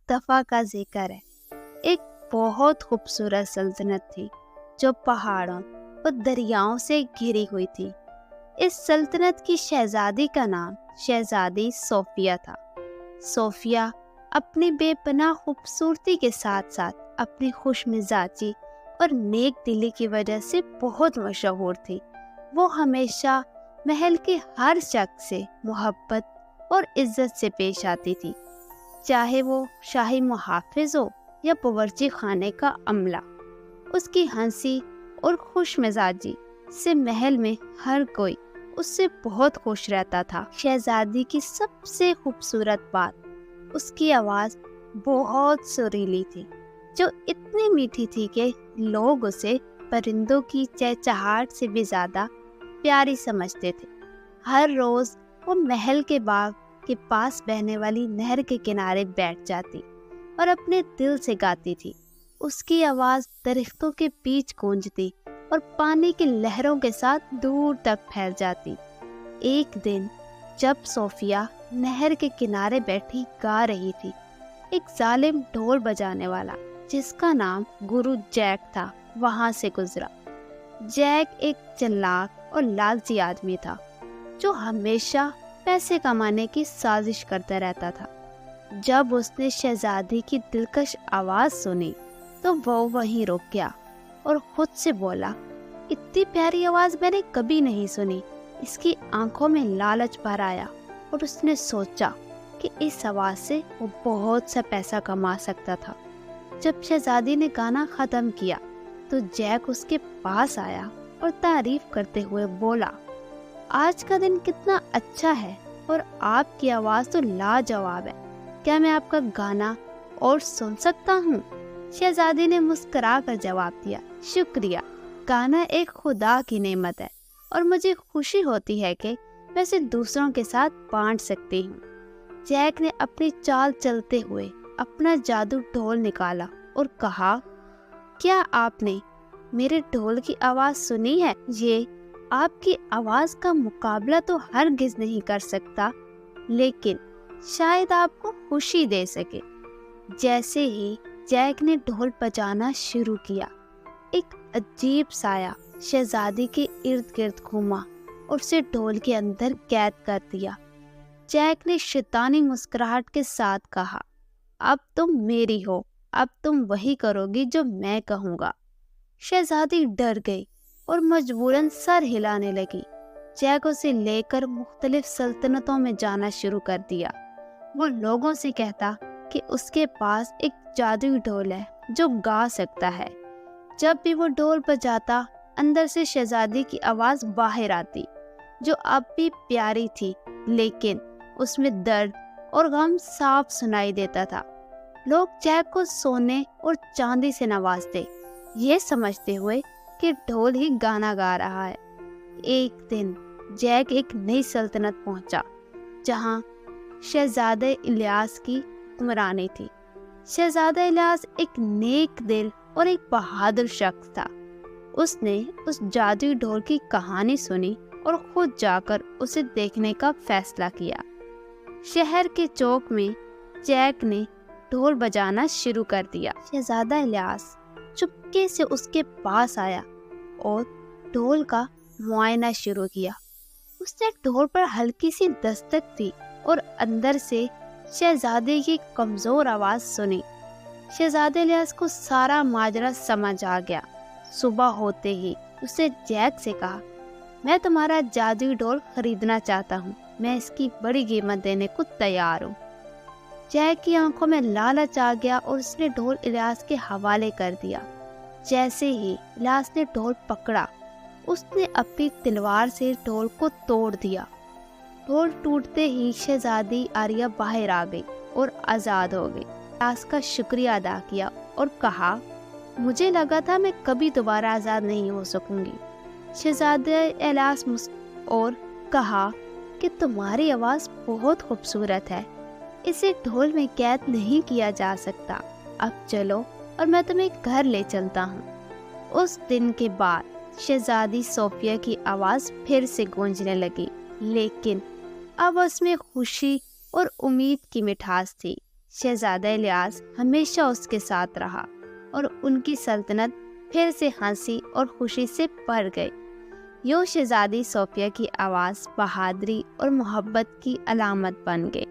دفعہ کا ذکر ہے۔ ایک بہت خوبصورت سلطنت تھی جو پہاڑوں اور دریاؤں سے گھری ہوئی تھی۔ اس سلطنت کی شہزادی کا نام شہزادی صوفیہ تھا۔ صوفیہ اپنی بے پناہ خوبصورتی کے ساتھ ساتھ اپنی خوش مزاجی اور نیک دلی کی وجہ سے بہت مشہور تھی۔ وہ ہمیشہ محل کے ہر شخص سے محبت اور عزت سے پیش آتی تھی، چاہے وہ شاہی محافظ ہو یا باورچی خانے کا عملہ۔ اس کی ہنسی اور خوش مزاجی سے محل میں ہر کوئی اس سے بہت خوش رہتا تھا۔ شہزادی کی سب سے خوبصورت بات اس کی آواز بہت سریلی تھی، جو اتنی میٹھی تھی کہ لوگ اسے پرندوں کی چہچہاہٹ سے بھی زیادہ پیاری سمجھتے تھے۔ ہر روز وہ محل کے باغ کے پاس بہنے والی نہر کے کنارے بیٹھ جاتی اور اپنے دل سے گاتی تھی۔ اس کی آواز درختوں کے بیچ گونجتی اور پانی کی لہروں کے ساتھ دور تک پھیل جاتی۔ ایک دن جب صوفیہ نہر کے کنارے بیٹھی گا رہی تھی، ایک ظالم ڈھول بجانے والا جس کا نام گرو جیک تھا وہاں سے گزرا۔ جیک ایک چلاک اور لالچی آدمی تھا جو ہمیشہ پیسے کمانے کی سازش کرتا رہتا تھا۔ جب اس نے شہزادی کی دلکش آواز سنی تو وہ وہیں رک گیا اور خود سے بولا، اتنی پیاری آواز میں نے کبھی نہیں سنی۔ اس کی آنکھوں میں لالچ بھر آیا اور اس نے سوچا کہ اس آواز سے وہ بہت سا پیسہ کما سکتا تھا۔ جب شہزادی نے گانا ختم کیا تو جیک اس کے پاس آیا اور تعریف کرتے ہوئے بولا، آج کا دن کتنا اچھا ہے اور آپ کی آواز تو لاجواب ہے۔ کیا میں آپ کا گانا اور سن سکتا ہوں؟ شہزادی نے مسکرا کر جواب دیا، شکریہ، گانا ایک خدا کی نعمت ہے اور مجھے خوشی ہوتی ہے کہ میں اسے دوسروں کے ساتھ بانٹ سکتی ہوں۔ جیک نے اپنی چال چلتے ہوئے اپنا جادو ڈھول نکالا اور کہا، کیا آپ نے میرے ڈھول کی آواز سنی ہے؟ یہ آپ کی آواز کا مقابلہ تو ہرگز نہیں کر سکتا، لیکن شاید آپ کو خوشی دے سکے۔ جیسے ہی جیک نے ڈھول بجانا شروع کیا، ایک عجیب سایہ شہزادی کے ارد گرد گھوما اور اسے ڈھول کے اندر قید کر دیا۔ جیک نے شیطانی مسکراہٹ کے ساتھ کہا، اب تم میری ہو، اب تم وہی کرو گی جو میں کہوں گا۔ شہزادی ڈر گئی اور مجبوراً سر ہلانے لگی۔ جیک اسے لے کر مختلف سلطنتوں میں جانا شروع کر دیا۔ وہ لوگوں سے کہتا کہ اس کے پاس ایک جادوئی ڈھول ہے جو گا سکتا ہے۔ جب بھی وہ ڈھول بجاتا، اندر سے شہزادی کی آواز باہر آتی، جو اب بھی پیاری تھی، لیکن اس میں درد اور غم صاف سنائی دیتا تھا۔ لوگ جیک کو سونے اور چاندی سے نوازتے، یہ سمجھتے ہوئے کہ ڈھول ہی گانا گا رہا ہے۔ ایک دن جیک ایک نئی سلطنت پہنچا جہاں شہزادہ الیاس کی حکمرانی تھی۔ شہزادہ الیاس ایک نیک دل اور ایک بہادر شخص تھا۔ اس نے اس جادوئی ڈھول کی کہانی سنی اور خود جا کر اسے دیکھنے کا فیصلہ کیا۔ شہر کے چوک میں جیک نے ڈھول بجانا شروع کر دیا۔ شہزادہ الیاس چپکے سے اس کے پاس آیا اور ڈھول کا معائنہ شروع کیا۔ اس نے ڈھول پر ہلکی سی دستک دی اور اندر سے شہزادے کی کمزور آواز سنی۔ شہزادہ الیاس کو سارا ماجرا سمجھ آ گیا۔ صبح ہوتے ہی اس نے جیک سے کہا، میں تمہارا جادوئی ڈھول خریدنا چاہتا ہوں، میں اس کی بڑی قیمت دینے کو تیار ہوں۔ جیک کی آنکھوں میں لالچ آ گیا اور اس نے ڈھول الیاس کے حوالے کر دیا۔ جیسے ہی الیاس نے ڈھول پکڑا، اس نے اپنی تلوار سے ڈھول کو توڑ دیا۔ ڈھول ٹوٹتے ہی شہزادی آریہ باہر آ گئی اور آزاد ہو گئی۔ الیاس کا شکریہ ادا کیا اور کہا، مجھے لگا تھا میں کبھی دوبارہ آزاد نہیں ہو سکوں گی۔ شہزادہ الیاس اور کہا کہ تمہاری آواز بہت خوبصورت ہے، اسے ڈھول میں قید نہیں کیا جا سکتا۔ اب چلو اور میں تمہیں گھر لے چلتا ہوں۔ اس دن کے بعد شہزادی صوفیہ کی آواز پھر سے گونجنے لگی، لیکن اب اس میں خوشی اور امید کی مٹھاس تھی۔ شہزادہ الیاس ہمیشہ اس کے ساتھ رہا اور ان کی سلطنت پھر سے ہنسی اور خوشی سے بھر گئی۔ یوں شہزادی صوفیہ کی آواز بہادری اور محبت کی علامت بن گئی۔